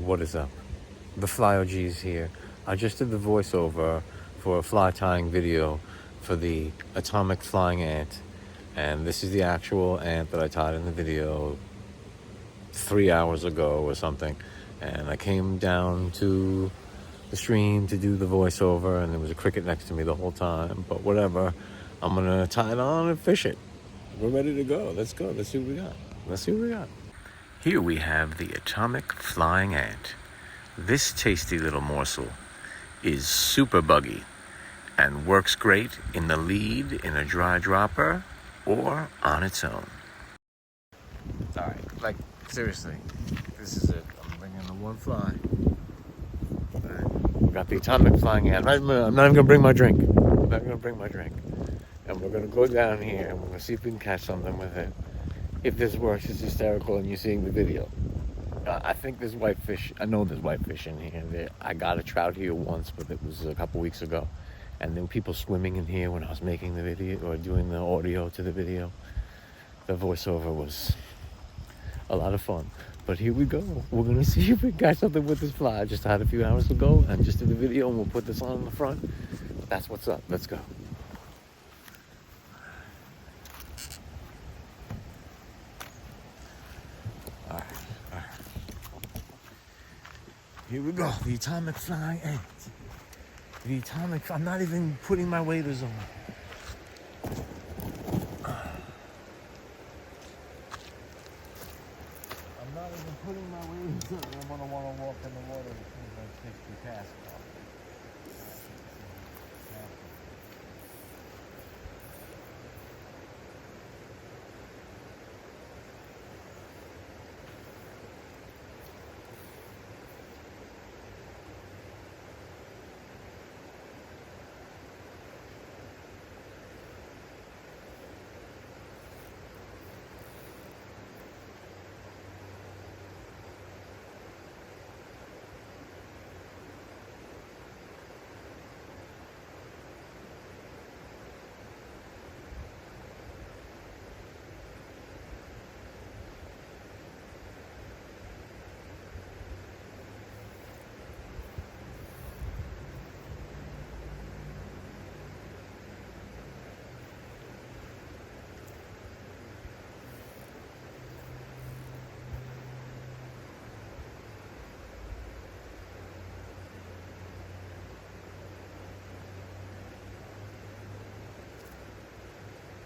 what is up? The FlyOLderGuy is here. I just did the voiceover for a fly tying video for the atomic flying ant. And this is the actual ant that I tied in the video 3 hours ago or something. And I came down to the stream to do the voiceover, and there was a cricket next to me the whole time. But whatever, I'm gonna tie it on and fish it. We're ready to go. Let's go. Let's see what we got. Let's see what we got. Here we have the atomic flying ant. This tasty little morsel is super buggy and works great in the lead in a dry dropper or on its own. Alright, like seriously, this is it. I'm bringing the one fly. We got the atomic flying ant. I'm not even gonna bring my drink. And we're gonna go down here and we're gonna see if we can catch something with it. If this works, it's hysterical and you're seeing the video. I think there's whitefish. I know there's whitefish in here. I got a trout here once, but it was a couple weeks ago. And there were people swimming in here when I was making the video or doing the audio to the video. The voiceover was a lot of fun. But here we go. We're gonna see if we got something with this fly. I just had a few hours ago and just did the video, and we'll put this on the front. That's what's up. Let's go. All right. Here we go. The atomic flying ant. I'm not even putting my waders on. I'm not even putting my waders on. I'm gonna want to walk in the water as soon as I take the cast off.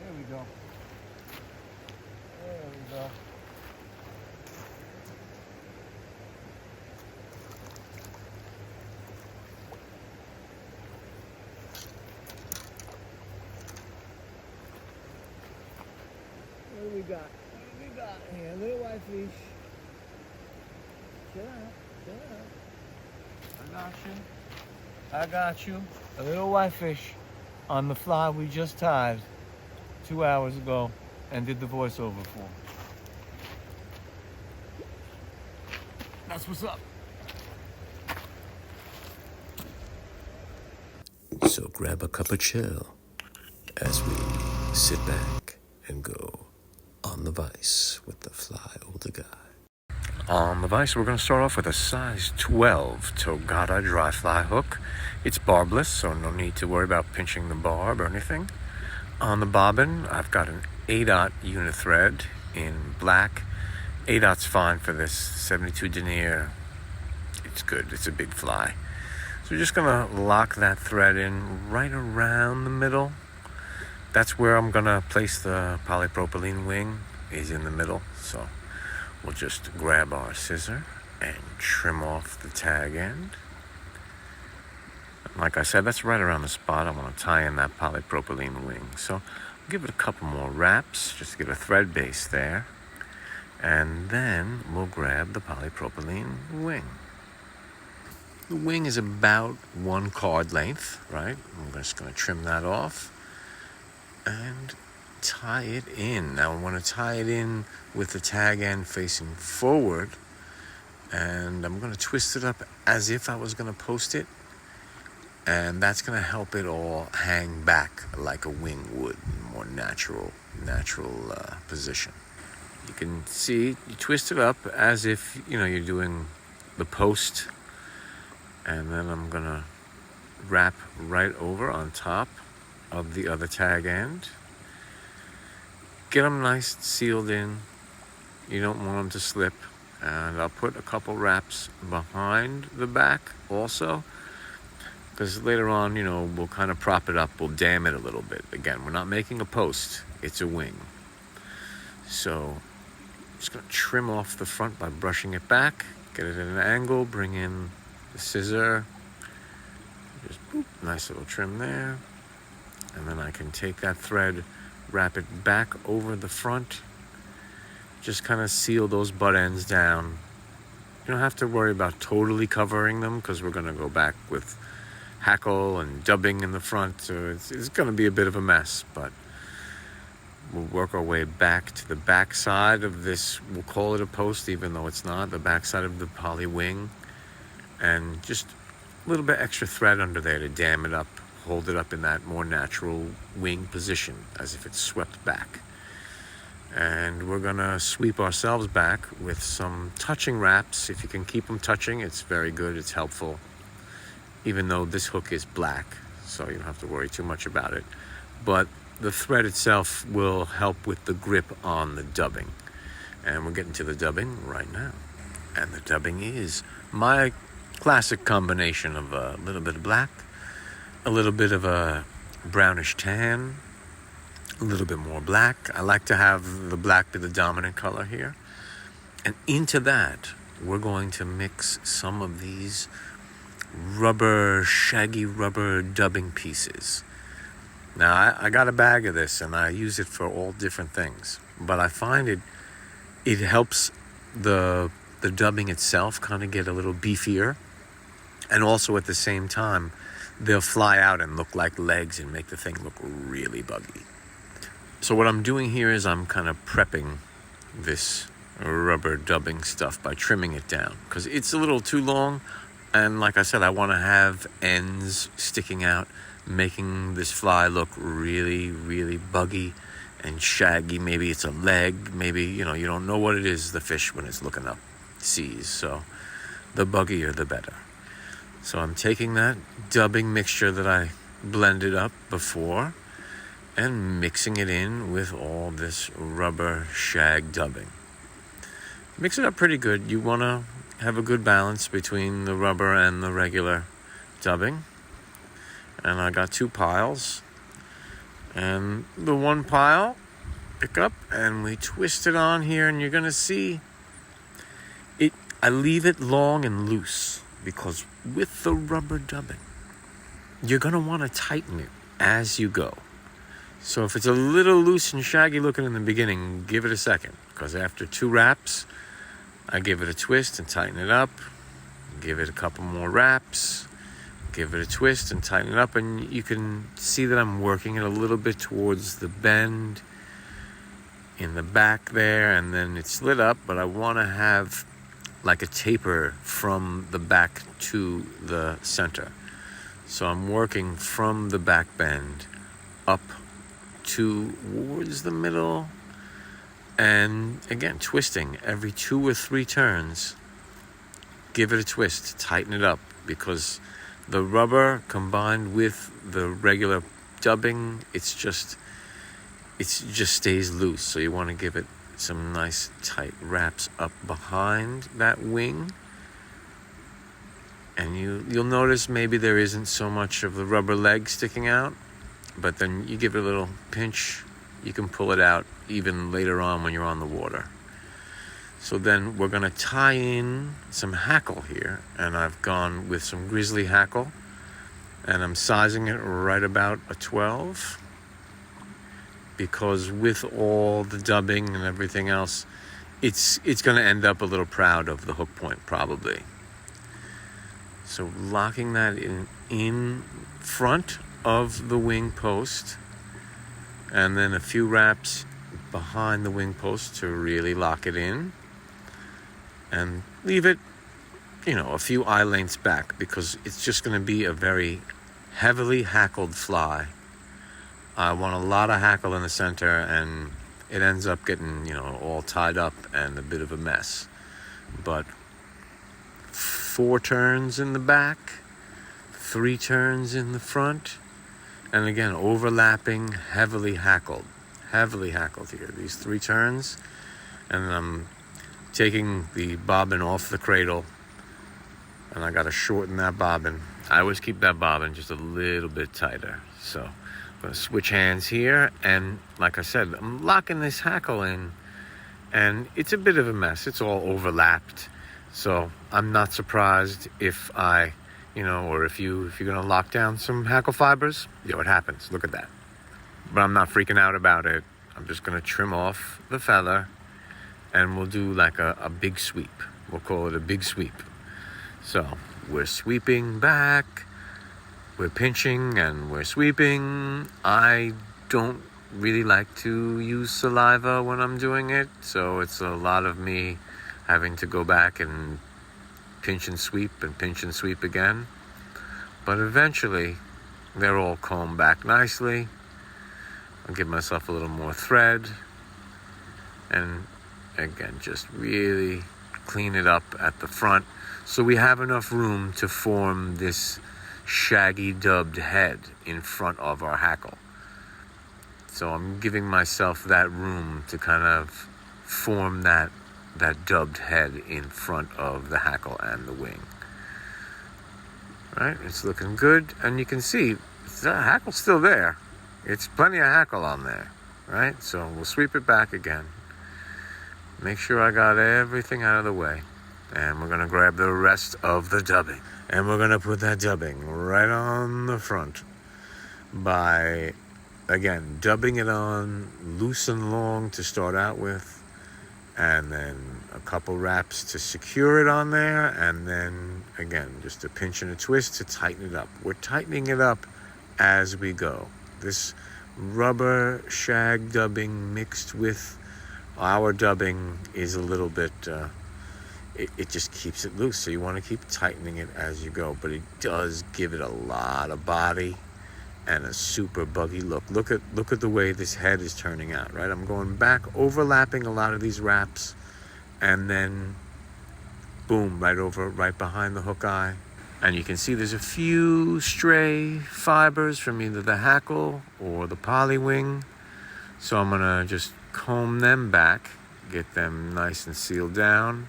There we go. There we go. What do we got? What do we got here? A little whitefish. Chill out. I got you. A little whitefish on the fly we just tied 2 hours ago and did the voiceover for. That's what's up. So grab a cup of chill as we sit back and go on the Vise with the FlyOlderGuy. On the Vise, we're going to start off with a size 12 Togata dry fly hook. It's barbless, so no need to worry about pinching the barb or anything. On the bobbin, I've got an 8/0 unit thread in black. 8/0's fine for this 72 denier. It's good. It's a big fly. So we're just going to lock that thread in right around the middle. That's where I'm going to place the polypropylene wing, is in the middle. So we'll just grab our scissor and trim off the tag end. Like I said, that's right around the spot I want to tie in that polypropylene wing. So I'll give it a couple more wraps just to get a thread base there. And then we'll grab the polypropylene wing. The wing is about 1 card length, right? I'm just going to trim that off and tie it in. Now I want to tie it in with the tag end facing forward, and I'm going to twist it up as if I was going to post it. And that's going to help it all hang back like a wing would, more natural position. You can see, you twist it up as if, you're doing the post, and then I'm gonna wrap right over on top of the other tag end. Get them nice sealed in. You don't want them to slip. And I'll put a couple wraps behind the back also, because later on, we'll kind of prop it up, we'll dam it a little bit. Again, we're not making a post, it's a wing. So I'm just gonna trim off the front by brushing it back, get it at an angle, bring in the scissor, just boop, nice little trim there. And then I can take that thread, wrap it back over the front, just kind of seal those butt ends down. You don't have to worry about totally covering them, because we're going to go back with Hackle and dubbing in the front, so it's going to be a bit of a mess, but we'll work our way back to the back side of this. We'll call it a post, even though it's not. The back side of the poly wing, and just a little bit extra thread under there to dam it up, hold it up in that more natural wing position, as if it's swept back. And we're gonna sweep ourselves back with some touching wraps. If you can keep them touching, it's very good, it's helpful. Even though this hook is black, so you don't have to worry too much about it. But the thread itself will help with the grip on the dubbing. And we're getting to the dubbing right now. And the dubbing is my classic combination of a little bit of black, a little bit of a brownish tan, a little bit more black. I like to have the black be the dominant color here. And into that, we're going to mix some of these shaggy rubber dubbing pieces. Now, I got a bag of this, and I use it for all different things. But I find it helps the dubbing itself kind of get a little beefier. And also at the same time, they'll fly out and look like legs and make the thing look really buggy. So what I'm doing here is I'm kind of prepping this rubber dubbing stuff by trimming it down, because it's a little too long, and like I said, I want to have ends sticking out, making this fly look really, really buggy and shaggy. Maybe it's a leg, maybe, you don't know what it is, the fish, when it's looking up seas. So the buggier the better. So I'm taking that dubbing mixture that I blended up before and mixing it in with all this rubber shag dubbing. Mix it up pretty good. You want to have a good balance between the rubber and the regular dubbing. And I got 2 piles. And the one pile, pick up and we twist it on here, and you're going to see it. I leave it long and loose, because with the rubber dubbing, you're going to want to tighten it as you go. So if it's a little loose and shaggy looking in the beginning, give it a second, because after 2 wraps, I give it a twist and tighten it up, give it a couple more wraps, give it a twist and tighten it up, and you can see that I'm working it a little bit towards the bend in the back there, and then it's lit up, but I want to have like a taper from the back to the center. So I'm working from the back bend up towards the middle, and again twisting every 2 or 3 turns. Give it a twist, tighten it up, because the rubber combined with the regular dubbing, it just stays loose. So you want to give it some nice tight wraps up behind that wing, and you'll notice maybe there isn't so much of the rubber leg sticking out, but then you give it a little pinch, you can pull it out even later on when you're on the water. So then we're going to tie in some Hackle here, and I've gone with some Grizzly Hackle, and I'm sizing it right about a 12, because with all the dubbing and everything else, it's going to end up a little proud of the hook point probably. So locking that in front of the wing post, and then a few wraps behind the wing post to really lock it in, and leave it, a few eye lengths back, because it's just going to be a very heavily hackled fly. I want a lot of hackle in the center, and it ends up getting, all tied up and a bit of a mess. But 4 turns in the back, 3 turns in the front, and again, overlapping, heavily hackled here. These 3 turns, and I'm taking the bobbin off the cradle, and I got to shorten that bobbin. I always keep that bobbin just a little bit tighter. So I'm going to switch hands here, and like I said, I'm locking this hackle in, and it's a bit of a mess. It's all overlapped, so I'm not surprised if I, or if you're going to lock down some hackle fibers, it happens. Look at that. But I'm not freaking out about it. I'm just going to trim off the feather, and we'll do like a big sweep. We'll call it a big sweep. So we're sweeping back, we're pinching, and we're sweeping. I don't really like to use saliva when I'm doing it, so it's a lot of me having to go back and pinch and sweep again. But eventually, they're all combed back nicely. I'll give myself a little more thread, and again, just really clean it up at the front so we have enough room to form this shaggy dubbed head in front of our hackle. So I'm giving myself that room to kind of form that dubbed head in front of the hackle and the wing. Right, it's looking good, and you can see the hackle's still there. It's plenty of hackle on there, right? So we'll sweep it back again. Make sure I got everything out of the way. And we're going to grab the rest of the dubbing. And we're going to put that dubbing right on the front by, again, dubbing it on loose and long to start out with. And then a couple wraps to secure it on there. And then, again, just a pinch and a twist to tighten it up. We're tightening it up as we go. This rubber shag dubbing mixed with our dubbing is a little bit, it just keeps it loose. So you want to keep tightening it as you go. But it does give it a lot of body and a super buggy look. Look at the way this head is turning out, right? I'm going back, overlapping a lot of these wraps, and then boom, right behind the hook eye. And you can see there's a few stray fibers from either the hackle or the poly wing. So I'm gonna just comb them back, get them nice and sealed down,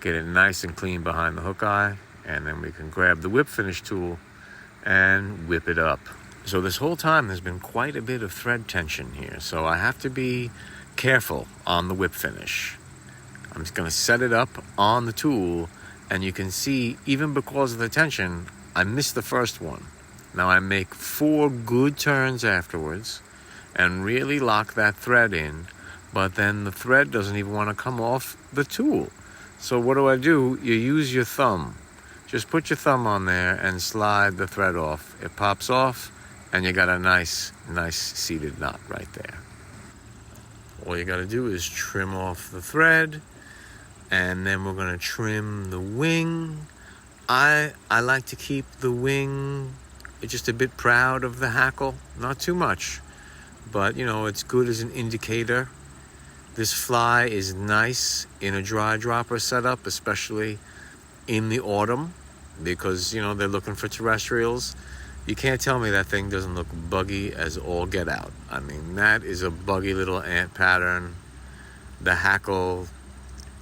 get it nice and clean behind the hook eye, and then we can grab the whip finish tool and whip it up. So this whole time there's been quite a bit of thread tension here, so I have to be careful on the whip finish. I'm just gonna set it up on the tool, and you can see, even because of the tension, I missed the first one. Now I make 4 good turns afterwards and really lock that thread in, but then the thread doesn't even want to come off the tool. So what do? You use your thumb. Just put your thumb on there and slide the thread off. It pops off, and you got a nice seated knot right there. All you got to do is trim off the thread, and then we're going to trim the wing. I like to keep the wing just a bit proud of the hackle, not too much, but it's good as an indicator. This fly is nice in a dry dropper setup, especially in the autumn, because they're looking for terrestrials. You can't tell me that thing doesn't look buggy as all get out. I mean, that is a buggy little ant pattern. The hackle,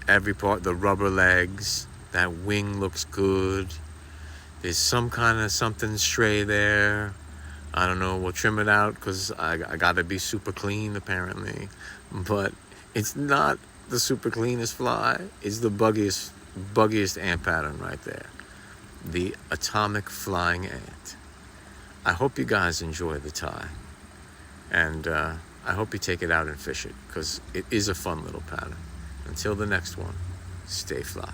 every part, the rubber legs, that wing looks good. There's some kind of something stray there. I don't know, we'll trim it out because I gotta be super clean apparently. But it's not the super cleanest fly. It's the buggiest ant pattern right there. The atomic flying ant. I hope you guys enjoy the tie. And I hope you take it out and fish it, because it is a fun little pattern. Until the next one, stay fly.